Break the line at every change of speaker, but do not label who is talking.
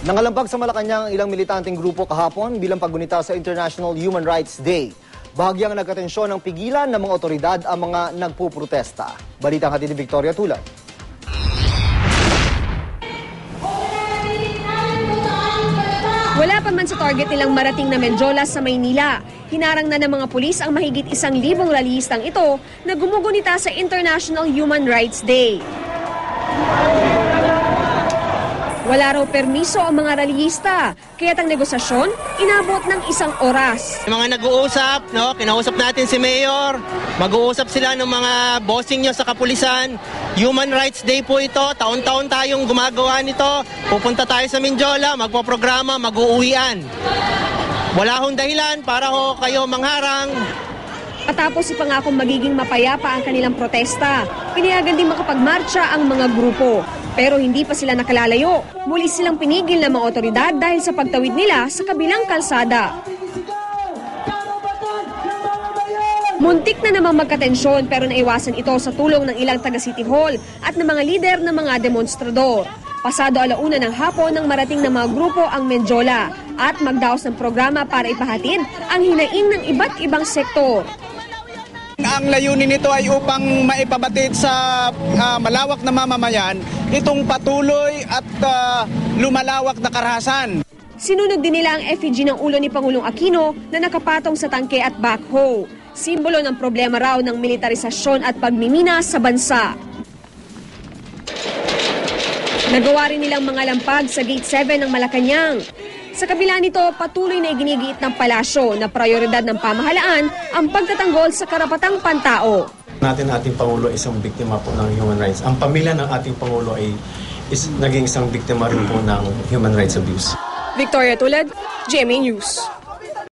Nangalambag sa Malacanang ang ilang militanteng grupo kahapon bilang paggunita sa International Human Rights Day. Bahagyang nagkatensyon ng pigilan ng mga otoridad ang mga nagpuprotesta. Balitang hatid ni Victoria Tulad.
Wala pa man sa target nilang marating na Menjolas sa Maynila. Hinarang na ng mga pulis ang mahigit 1,000 rallyistang ito na gumugunita sa International Human Rights Day. Wala raw permiso ang mga rallyista, kaya't ang negosasyon inabot ng 1 oras.
Mga nag-uusap, kinausap natin si Mayor, mag-uusap sila ng mga bossing nyo sa kapulisan. Human Rights Day po ito, taon-taon tayong gumagawa nito. Pupunta tayo sa Mindiola, magpo-programa, mag-uuwian. Wala hong dahilan para kayo mangharang.
Patapos ipangakong magiging mapayapa ang kanilang protesta, pinayagan din makapagmarcha ang mga grupo. Pero hindi pa sila nakalalayo. Muli silang pinigil ng mga otoridad dahil sa pagtawid nila sa kabilang kalsada. Muntik na namang magkatensyon pero naiwasan ito sa tulong ng ilang taga-City Hall at ng mga lider ng mga demonstrador. Pasado 1:00 ng hapon nang marating ng mga grupo ang Menjola at magdaos ng programa para ipahatid ang hinaing ng iba't ibang sektor.
Ang layunin nito ay upang maipabatid sa malawak na mamamayan itong patuloy at lumalawak na karahasan.
Sinunog din nila ang effigy ng ulo ni Pangulong Aquino na nakapatong sa tangke at backhoe. Simbolo ng problema raw ng militarisasyon at pagmimina sa bansa. Nagawa rin nilang mga lampag sa Gate 7 ng Malacanang. Sa kabila nito, patuloy na iginigiit ng palasyo na prioridad ng pamahalaan ang pagtatanggol sa karapatang pantao.
Ating Pangulo ay isang biktima po ng human rights. Ang pamilya ng ating Pangulo ay naging isang biktima rin po ng human rights abuse.
Victoria Tulad, GMA News.